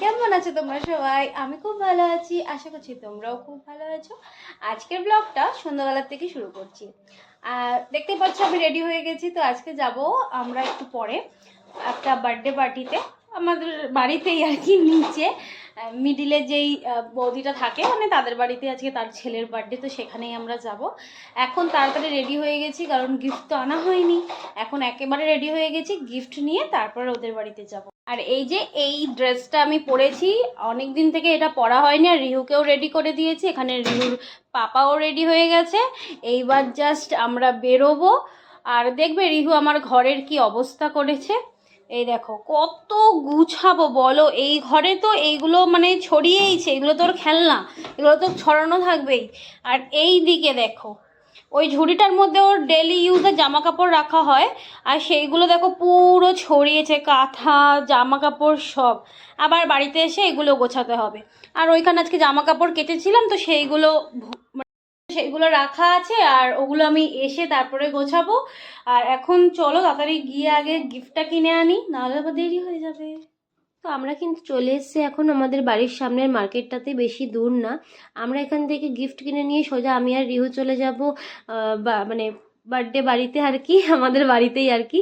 কেমন আছো তোমরা সবাই? আমি খুব ভালো আছি, আশা করছি তোমরাও খুব ভালো আছো। আজকের ব্লগটা সন্ধ্যাবেলার থেকে শুরু করছি। আর দেখতে পাচ্ছ আমি রেডি হয়ে গেছি। তো আজকে যাব আমরা একটু পরে একটা বার্থডে পার্টিতে, আমাদের বাড়িতেই আর কি, নিচে মিডিলে যেই বৌদিটা থাকে মানে তাদের বাড়িতে আজকে তার ছেলের বার্থডে, তো সেখানেই আমরা যাব। এখন তাড়াতাড়ি রেডি হয়ে গেছি কারণ গিফট তো আনা হয়নি। এখন একেবারে রেডি হয়ে গেছি, গিফট নিয়ে তারপরে ওদের বাড়িতে যাব। আর এই যে এই ড্রেসটা আমি পরেছি, অনেক দিন থেকে এটা পরা হয়নি, আর রিহুকেও রেডি করে দিয়েছি। এখানে রিহুর পাপাও রেডি হয়ে গেছে। এইবার জাস্ট আমরা বেরোবো। আর দেখবে রিহু আমার ঘরের কি অবস্থা করেছে। এই দেখো কত গুছাবো বলো, এই ঘরে তো এইগুলো মানে ছড়িয়েইছে, এগুলো তো ওর খেলনা, এগুলো তো ছড়ানো থাকবেই। আর এই দিকে দেখো ওই ঝুড়িটার মধ্যে ওর ডেলি ইউজের জামা কাপড় রাখা হয়, আর সেইগুলো দেখো পুরো ছড়িয়েছে, কাঁথা জামা কাপড় সব। আবার বাড়িতে এসে এগুলো গোছাতে হবে। আর ওইখানে আজকে জামা কাপড় কেটেছিলাম, তো সেইগুলো রাখা আছে, আর ওগুলো আমি এসে তারপরে গোছাবো। আর এখন চলো তাড়াতাড়ি গিয়ে আগে গিফটটা কিনে আনি, নাহলে আবার দেরি হয়ে যাবে। তো আমরা কিন্তু চলে এসেছি এখন আমাদের বাড়ির সামনের মার্কেটটাতে, বেশি দূর না। আমরা এখান থেকে গিফট কিনে নিয়ে সোজা আমি আর রিহু চলে যাব মানে বার্থডে বাড়িতে আর কি, আমাদের বাড়িতেই আর কি।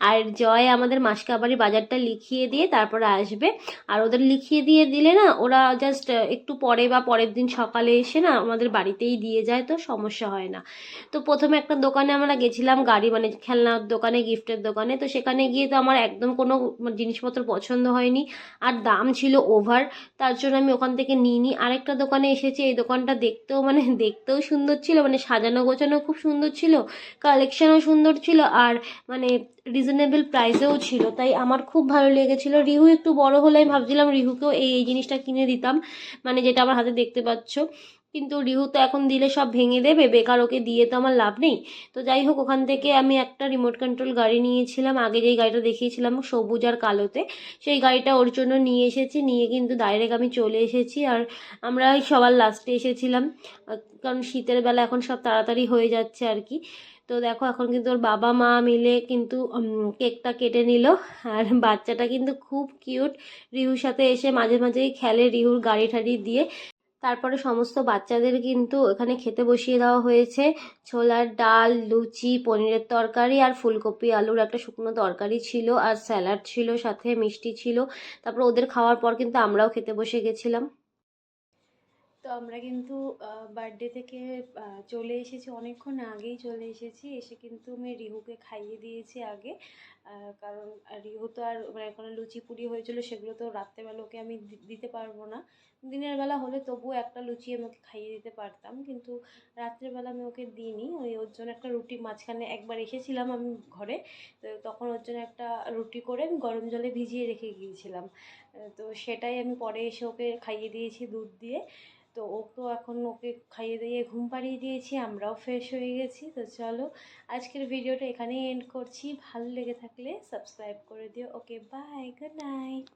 আর জয় আমাদের মাসকাবাড়ি বাজারটা লিখিয়ে দিয়ে তারপরে আসবে। আর ওদের লিখিয়ে দিয়ে দিলে না, ওরা জাস্ট একটু পরে বা পরের দিন সকালে এসে না আমাদের বাড়িতেই দিয়ে যায়, তো সমস্যা হয় না। তো প্রথমে একটা দোকানে আমরা গেছিলাম, গাড়ি মানে খেলনার দোকানে, গিফটের দোকানে। তো সেখানে গিয়ে তো আমার একদম কোনো জিনিসপত্র পছন্দ হয়নি, আর দাম ছিল ওভার। তার জন্য আমি ওখান থেকে নিইনি। আরেকটা দোকানে এসেছি, এই দোকানটা দেখতেও মানে দেখতেও সুন্দর ছিল, মানে সাজানো গোছানো খুব সুন্দর ছিল, কালেকশনও সুন্দর ছিল, আর মানে রিজনেবল প্রাইসেও ছিল, তাই আমার খুব ভালো লেগেছিল। রিহু একটু বড় হলে আমি ভাবছিলাম রিহুকেও এই জিনিসটা কিনে দিতাম, মানে যেটা আমার হাতে দেখতে পাচ্ছ। কিন্তু রিহু তো এখন দিলে সব ভেঙে দেবে, বেকার ওকে দিয়ে তো আমার লাভ নেই। তো যাই হোক, ওখান থেকে আমি একটা রিমোট কন্ট্রোল গাড়ি নিয়েছিলাম, আগে যেই গাড়িটা দেখিয়েছিলাম সবুজ আর কালোতে, সেই গাড়িটা ওর জন্য নিয়ে এসেছি। নিয়ে কিন্তু ডাইরেক্ট আমি চলে এসেছি। আর আমরা সবার লাস্টে এসেছিলাম, কারণ শীতের বেলা এখন সব তাড়াতাড়ি হয়ে যাচ্ছে আর কি। তো দেখো এখন কিন্তু ওর বাবা মা মিলে কিন্তু কেকটা কেটে নিল। আর বাচ্চাটা কিন্তু খুব কিউট, রিহুর সাথে এসে মাঝে মাঝেই খেলে রিহুর গাড়ি ঠাড়ি দিয়ে। তারপরে সমস্ত বাচ্চাদের কিন্তু এখানে খেতে বসিয়ে দেওয়া হয়েছে। ছোলার ডাল, লুচি, পনিরের তরকারি, আর ফুলকপি আলুর একটা শুকনো তরকারি ছিল, আর স্যালাড ছিল, সাথে মিষ্টি ছিল। তারপর ওদের খাওয়ার পর কিন্তু আমরাও খেতে বসে গেছিলাম। তো আমরা কিন্তু বার্থডে থেকে চলে এসেছি, অনেকক্ষণ আগেই চলে এসেছি। এসে কিন্তু আমি রিহুকে খাইয়ে দিয়েছি আগে, কারণ রিহু তো আর মানে এখন লুচি পুরি হয়েছিল, সেগুলো তো রাত্রেবেলা ওকে আমি দিতে পারবো না। দিনের বেলা হলে তবুও একটা লুচি আমি ওকে খাইয়ে দিতে পারতাম, কিন্তু রাত্রেবেলা আমি ওকে দিইনি। ওর জন্য একটা রুটি, মাঝখানে একবার এসেছিলাম আমি ঘরে, তো তখন ওর জন্য একটা রুটি করে আমি গরম জলে ভিজিয়ে রেখে গিয়েছিলাম। তো সেটাই আমি পরে এসে ওকে খাইয়ে দিয়েছি দুধ দিয়ে। তো ও তো এখন ওকে খাইয়ে দিয়ে ঘুম পাড়িয়ে দিয়েছি, আমরাও ফ্রেশ হয়ে গেছি। তো চলো আজকের ভিডিওটা এখানেই এন্ড করছি। ভালো লেগে থাকলে সাবস্ক্রাইব করে দিও। Okay bye, good night.